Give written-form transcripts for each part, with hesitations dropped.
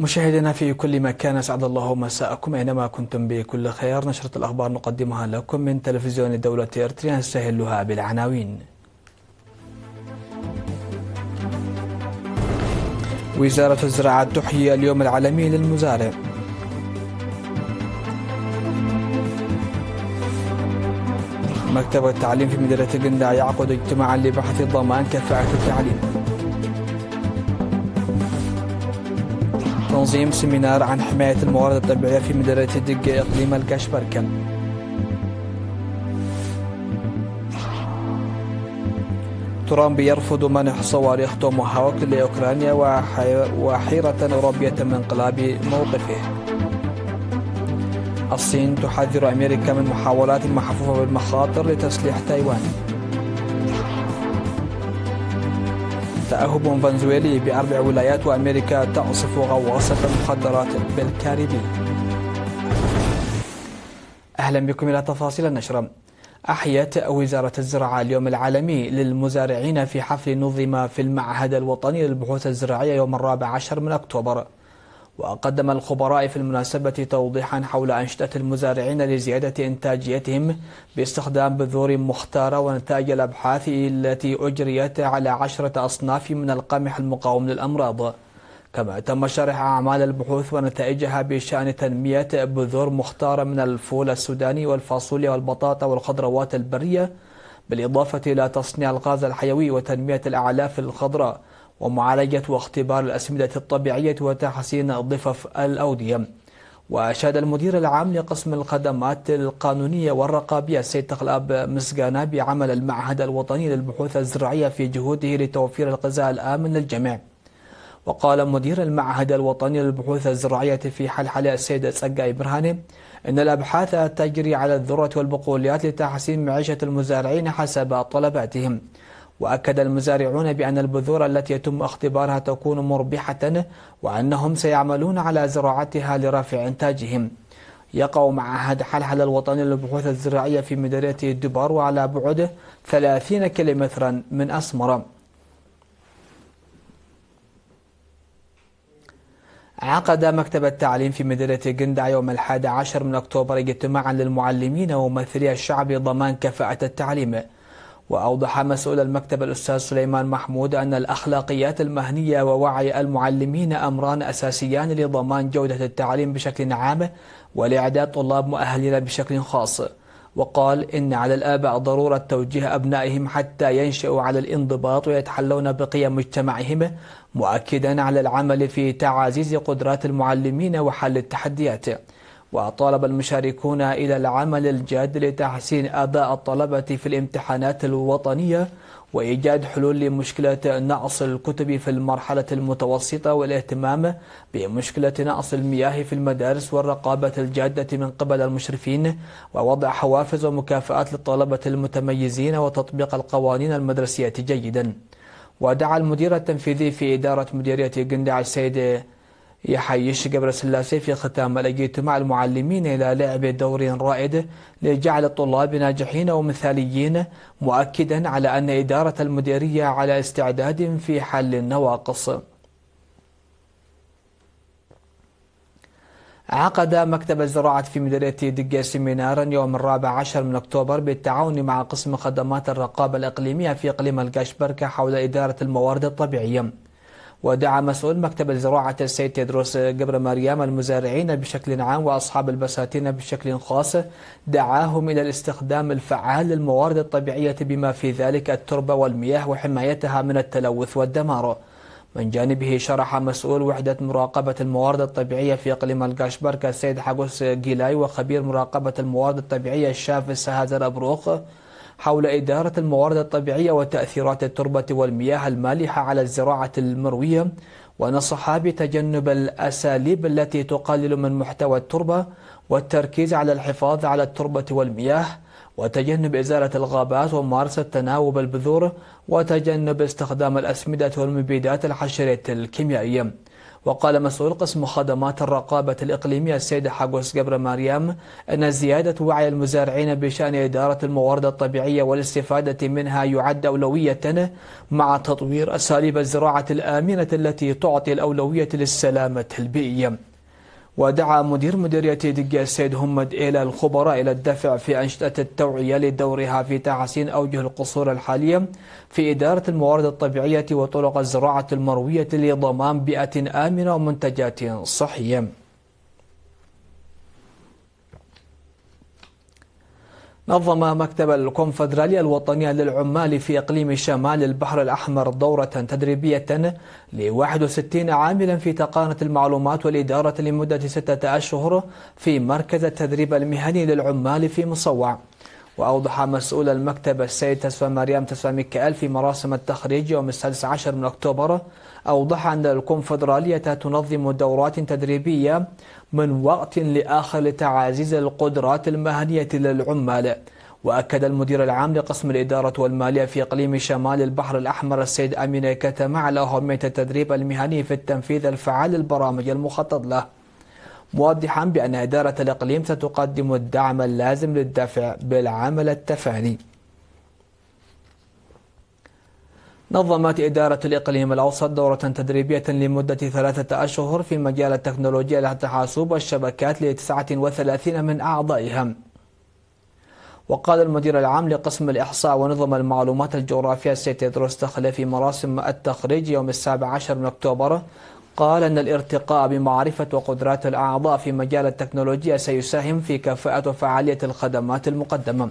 مشاهدينا في كل مكان، أسعد الله مساءكم أينما كنتم بكل خير. نشرة الأخبار نقدمها لكم من تلفزيون الدولة إريتريا، نستهلها بالعناوين. وزارة الزراعة تحيي اليوم العالمي للمزارع. مكتب التعليم في مدينة قنداع يعقد اجتماعا لبحث ضمان كفاءة التعليم. تنظيم سيمينار عن حماية الموارد الطبيعية في مدينة دقة إقليم الكاشبركة. ترامب يرفض منح صواريخ توماهاوك لأوكرانيا وحيرة أوروبية من انقلاب موقفه. الصين تحذر أمريكا من محاولات محفوفة بالمخاطر لتسليح تايوان. تأهب فنزويلي ب4 ولايات وأمريكا تقصف غواصة المخدرات بالكاريبي. أهلا بكم إلى تفاصيل النشرة. أحيت وزارة الزراعة اليوم العالمي للمزارعين في حفل نظم في المعهد الوطني للبحوث الزراعية يوم 14 من أكتوبر. وقدم الخبراء في المناسبة توضيحا حول أنشطة المزارعين لزيادة إنتاجيتهم باستخدام بذور مختارة ونتائج الأبحاث التي أجريت على 10 أصناف من القمح المقاوم للأمراض. كما تم شرح أعمال البحوث ونتائجها بشأن تنمية بذور مختارة من الفول السوداني والفاصوليا والبطاطا والخضروات البرية، بالإضافة إلى تصنيع الغاز الحيوي وتنمية الأعلاف الخضراء ومعالجة واختبار الأسمدة الطبيعية وتحسين ضفاف الأودية. وأشاد المدير العام لقسم الخدمات القانونية والرقابية السيد تخلاب مسقانة بعمل المعهد الوطني للبحوث الزراعية في جهوده لتوفير الغذاء الآمن للجميع. وقال مدير المعهد الوطني للبحوث الزراعية في حلحلة السيد سقاي برهاني إن الأبحاث تجري على الذرة والبقوليات لتحسين معيشة المزارعين حسب طلباتهم. وأكد المزارعون بأن البذور التي يتم اختبارها تكون مربحة وأنهم سيعملون على زراعتها لرفع إنتاجهم. يقع معهد حلحلة الوطني للبحوث الزراعية في مديرية الدبار وعلى بعد 30 كيلومترا من أسمرة. عقد مكتب التعليم في مدينة قنداع يوم 11 من أكتوبر اجتماعا للمعلمين وممثلي الشعب لضمان كفاءة التعليم. وأوضح مسؤول المكتب الأستاذ سليمان محمود أن الأخلاقيات المهنية ووعي المعلمين أمران أساسيان لضمان جودة التعليم بشكل عام ولإعداد طلاب مؤهلين بشكل خاص. وقال إن على الآباء ضرورة توجيه أبنائهم حتى ينشأوا على الانضباط ويتحلون بقيم مجتمعهم، مؤكدا على العمل في تعزيز قدرات المعلمين وحل التحديات. وطالب المشاركون إلى العمل الجاد لتحسين أداء الطلبة في الامتحانات الوطنية وإيجاد حلول لمشكلة نقص الكتب في المرحلة المتوسطة والاهتمام بمشكلة نقص المياه في المدارس والرقابة الجادة من قبل المشرفين ووضع حوافز ومكافآت للطلبة المتميزين وتطبيق القوانين المدرسية جيدا. ودعا المدير التنفيذي في إدارة مديرية قنداع السيد يحيش قبر سلاسي في ختام الاجتماع المعلمين إلى لعب دور رائد لجعل الطلاب ناجحين ومثاليين، مؤكدا على أن إدارة المديرية على استعداد في حل النواقص. عقد مكتب الزراعة في مديرية دقة سيمينارا يوم 14 من أكتوبر بالتعاون مع قسم خدمات الرقابة الإقليمية في إقليم الكاشبركة حول إدارة الموارد الطبيعية. ودعا مسؤول مكتب الزراعة السيد تدروس قبر مريم المزارعين بشكل عام وأصحاب البساتين بشكل خاص، دعاهم إلى الاستخدام الفعال للموارد الطبيعية بما في ذلك التربة والمياه وحمايتها من التلوث والدمار. من جانبه شرح مسؤول وحدة مراقبة الموارد الطبيعية في إقليم الكاشبركة السيد حقوس جيلاي وخبير مراقبة الموارد الطبيعية الشافس هازر أبروخ حول إدارة الموارد الطبيعية وتأثيرات التربة والمياه المالحة على الزراعة المروية، ونصح بتجنب الأساليب التي تقلل من محتوى التربة والتركيز على الحفاظ على التربة والمياه وتجنب إزالة الغابات وممارسة تناوب البذور وتجنب استخدام الأسمدة والمبيدات الحشرية الكيميائية. وقال مسؤول قسم خدمات الرقابة الإقليمية السيد حاغوس جبر مريم أن زيادة وعي المزارعين بشأن إدارة الموارد الطبيعية والاستفادة منها يعد أولوية مع تطوير أساليب الزراعة الآمنة التي تعطي الأولوية للسلامة البيئية. ودعا مدير مديرية دقة السيد همد إلى الخبراء إلى الدفع في أنشطة التوعية لدورها في تحسين أوجه القصور الحالية في إدارة الموارد الطبيعية وطرق الزراعة المروية لضمان بيئة آمنة ومنتجات صحية. نظم مكتب الكونفدرالية الوطنية للعمال في إقليم شمال البحر الأحمر دورة تدريبية ل61 عاملا في تقنية المعلومات والإدارة لمدة 6 أشهر في مركز التدريب المهني للعمال في مصوع. وأوضح مسؤول المكتب السيد تسفى مريم تسفى ميكائيل في مراسم التخريج يوم 16 من أكتوبر، أوضح أن الكونفدرالية تنظم دورات تدريبية من وقت لآخر لتعزيز القدرات المهنية للعمال. وأكد المدير العام لقسم الإدارة والمالية في إقليم شمال البحر الأحمر السيد أمين كتم على أهمية التدريب المهني في التنفيذ الفعال للبرامج المخطط له، موضحا بأن إدارة الإقليم ستقدم الدعم اللازم للدفع بالعمل التفاني. نظمت إدارة الإقليم الأوسط دورة تدريبية لمدة 3 أشهر في مجال التكنولوجيا للتحاسب والشبكات ل39 من أعضائها. وقال المدير العام لقسم الإحصاء ونظم المعلومات الجغرافية السيد تدرس تخلي في مراسم التخريج يوم 17 من أكتوبر، قال أن الارتقاء بمعرفة وقدرات الأعضاء في مجال التكنولوجيا سيساهم في كفاءة وفعالية الخدمات المقدمة.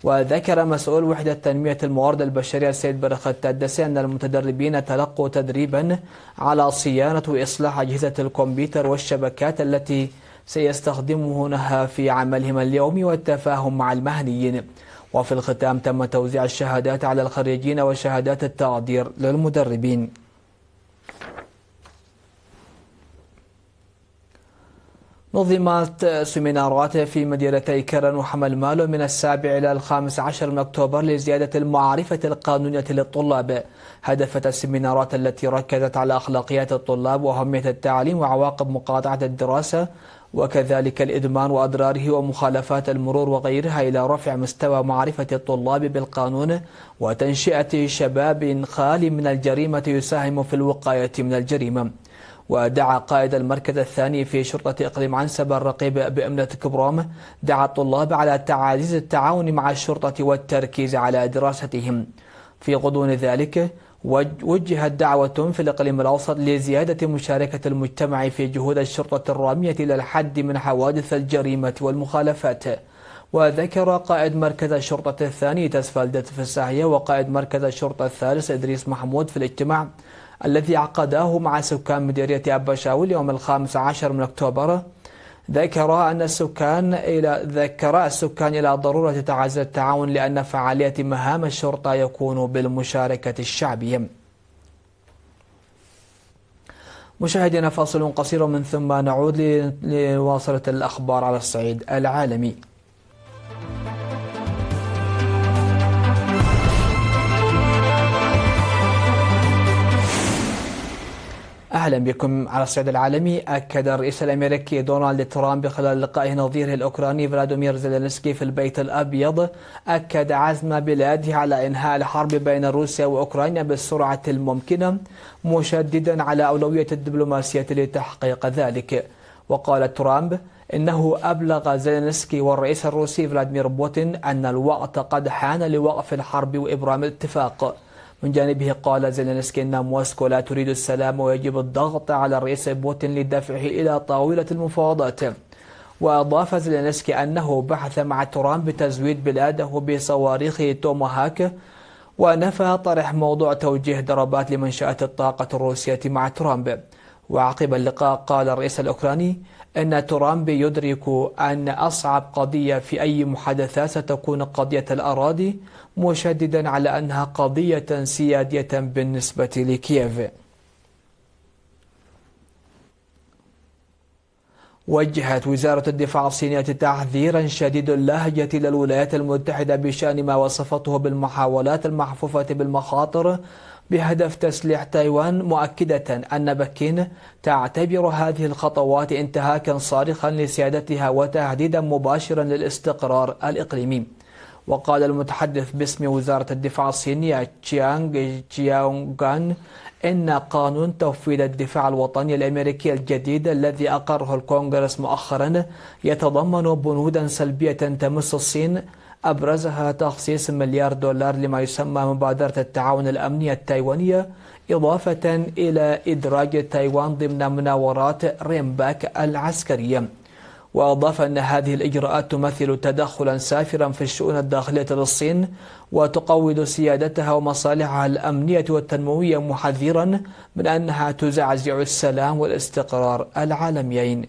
وذكر مسؤول وحدة تنمية الموارد البشرية السيد برخة التدسي أن المتدربين تلقوا تدريبا على صيانة وإصلاح أجهزة الكمبيوتر والشبكات التي سيستخدمونها في عملهم اليومي والتفاهم مع المهنيين. وفي الختام تم توزيع الشهادات على الخريجين وشهادات التقدير للمدربين. نظمت سيمينارات في مدينتي كرن وحمل مالو من 7 إلى 15 من أكتوبر لزيادة المعرفة القانونية للطلاب. هدفت السيمينارات التي ركزت على أخلاقيات الطلاب وأهمية التعليم وعواقب مقاطعة الدراسة وكذلك الإدمان وأضراره ومخالفات المرور وغيرها إلى رفع مستوى معرفة الطلاب بالقانون وتنشئة شباب خالي من الجريمة يساهم في الوقاية من الجريمة. ودعا قائد المركز الثاني في شرطة إقليم عنسبة الرقيب بأمنة كبرام دعا الطلاب على تعزيز التعاون مع الشرطة والتركيز على دراستهم. في غضون ذلك وجهت دعوة في الإقليم الأوسط لزيادة مشاركة المجتمع في جهود الشرطة الرامية إلى الحد من حوادث الجريمة والمخالفات. وذكر قائد مركز الشرطة الثاني تسفالدت في الساحية وقائد مركز الشرطة الثالث إدريس محمود في الاجتماع الذي عقداه مع سكان مديرية أباشاول يوم 15 من أكتوبر، ذكر السكان إلى ضرورة تعزيز التعاون لأن فعالية مهام الشرطة يكون بالمشاركة الشعبية. مشاهدينا فاصل قصير من ثم نعود لمواصلة الأخبار على الصعيد العالمي. أهلا بكم على الصعيد العالمي. أكد الرئيس الأمريكي دونالد ترامب خلال لقائه نظيره الأوكراني فلاديمير زيلينسكي في البيت الأبيض أكد عزم بلاده على إنهاء الحرب بين روسيا وأوكرانيا بالسرعة الممكنة، مشددا على أولوية الدبلوماسية لتحقيق ذلك. وقال ترامب إنه أبلغ زيلينسكي والرئيس الروسي فلاديمير بوتين أن الوقت قد حان لوقف الحرب وإبرام الاتفاق. من جانبه قال زيلينسكي أن موسكو لا تريد السلام ويجب الضغط على الرئيس بوتين لدفعه إلى طاولة المفاوضات. وأضاف زيلينسكي أنه بحث مع ترامب بتزويد بلاده بصواريخ توماهاك، ونفى طرح موضوع توجيه ضربات لمنشآت الطاقة الروسية مع ترامب. وعقب اللقاء قال الرئيس الأوكراني أن ترامب يدرك أن أصعب قضية في أي محادثات ستكون قضية الأراضي، مشددا على أنها قضية سيادية بالنسبة لكييف. وجهت وزارة الدفاع الصينية تحذيرا شديد اللهجة للولايات المتحدة بشأن ما وصفته بالمحاولات المحفوفة بالمخاطر بهدف تسليح تايوان، مؤكدة أن بكين تعتبر هذه الخطوات انتهاكا صارخا لسيادتها وتهديدا مباشرا للاستقرار الإقليمي. وقال المتحدث باسم وزارة الدفاع الصينية تشيانغ جياونغان إن قانون تفويض الدفاع الوطني الأمريكي الجديد الذي أقره الكونغرس مؤخرا يتضمن بنودا سلبية تمس الصين، أبرزها تخصيص $1 مليار لما يسمى مبادرة التعاون الأمني التايوانية، إضافة إلى إدراج تايوان ضمن مناورات ريمباك العسكرية. وأضاف أن هذه الإجراءات تمثل تدخلا سافرا في الشؤون الداخلية للصين وتقوض سيادتها ومصالحها الأمنية والتنموية، محذرا من أنها تزعزع السلام والاستقرار العالميين.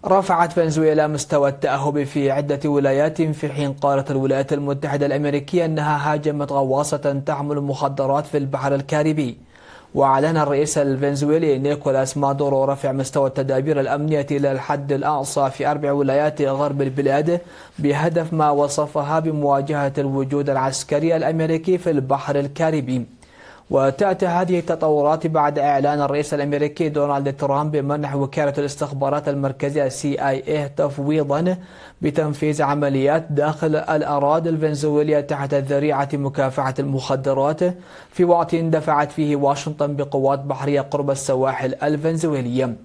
رفعت فنزويلا مستوى التأهب في عدة ولايات، في حين قالت الولايات المتحدة الأمريكية أنها هاجمت غواصة تحمل مخدرات في البحر الكاريبي. وأعلن الرئيس الفنزويلي نيكولاس مادورو رفع مستوى التدابير الأمنية إلى الحد الأقصى في 4 ولايات غرب البلاد، بهدف ما وصفها بمواجهة الوجود العسكري الأمريكي في البحر الكاريبي. وتأتي هذه التطورات بعد إعلان الرئيس الأمريكي دونالد ترامب بمنح وكالة الاستخبارات المركزية CIA تفويضا بتنفيذ عمليات داخل الأراضي الفنزويلية تحت ذريعة مكافحة المخدرات، في وقت دفعت فيه واشنطن بقوات بحرية قرب السواحل الفنزويلية.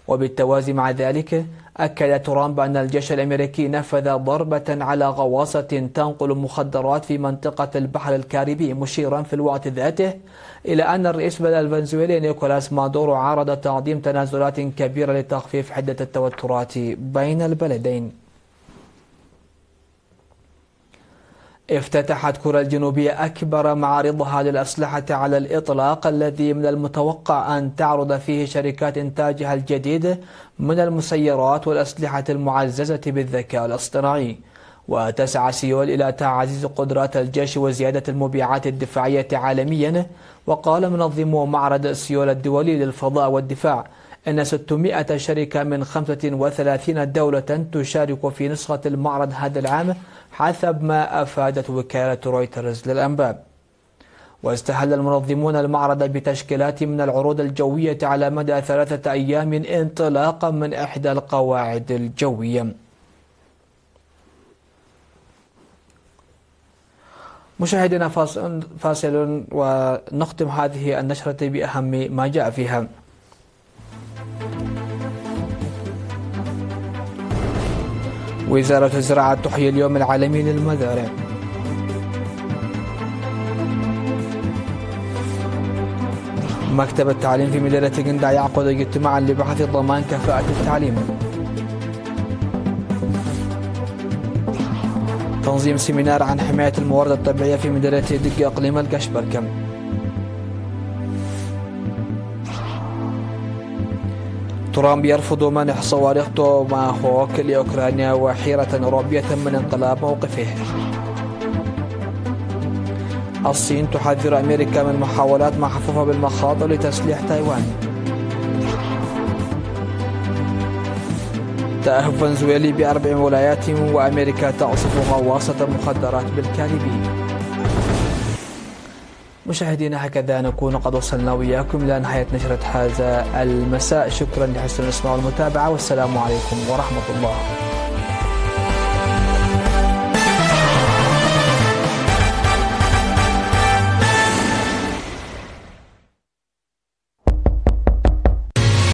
وبالتوازي مع ذلك، أكد ترامب أن الجيش الأمريكي نفذ ضربة على غواصة تنقل مخدرات في منطقة البحر الكاريبي، مشيرا في الوقت ذاته إلى أن الرئيس الفنزويلي نيكولاس مادورو عارض تقديم تنازلات كبيرة لتخفيف حدة التوترات بين البلدين. افتتحت كوريا الجنوبية أكبر معارضها للأسلحة على الإطلاق، الذي من المتوقع أن تعرض فيه شركات إنتاجها الجديد من المسيرات والأسلحة المعززة بالذكاء الاصطناعي. وتسعى سيول إلى تعزيز قدرات الجيش وزيادة المبيعات الدفاعية عالميا. وقال منظمو معرض سيول الدولي للفضاء والدفاع أن 600 شركة من 35 دولة تشارك في نسخة المعرض هذا العام، حسب ما أفادت وكالة رويترز للأنباء. واستهل المنظمون المعرض بتشكيلات من العروض الجوية على مدى 3 أيام انطلاقا من إحدى القواعد الجوية. مشاهدينا، فاصل ونختم هذه النشرة بأهم ما جاء فيها. وزارة الزراعة تحيي اليوم العالمي للمزارع. مكتب التعليم في مدينة قندع يعقد اجتماعا لبحث ضمان كفاءة التعليم. تنظيم سيمينار عن حماية الموارد الطبيعية في مدينة دق إقليم القشبركم. ترامب يرفض منح صواريخ توماهوك لأوكرانيا، وحيرة أوروبية من انقلاب موقفه. الصين تحذر أمريكا من محاولات محفوفة بالمخاطر لتسليح تايوان. تأهب فنزويلي ب4 ولايات، وأمريكا تعصف غواصة مخدرات بالكاريبي. مشاهدينا، هكذا نكون قد وصلنا وياكم إلى نهاية نشرة هذا المساء. شكرا لحسن الإسماع والمتابعة، والسلام عليكم ورحمة الله.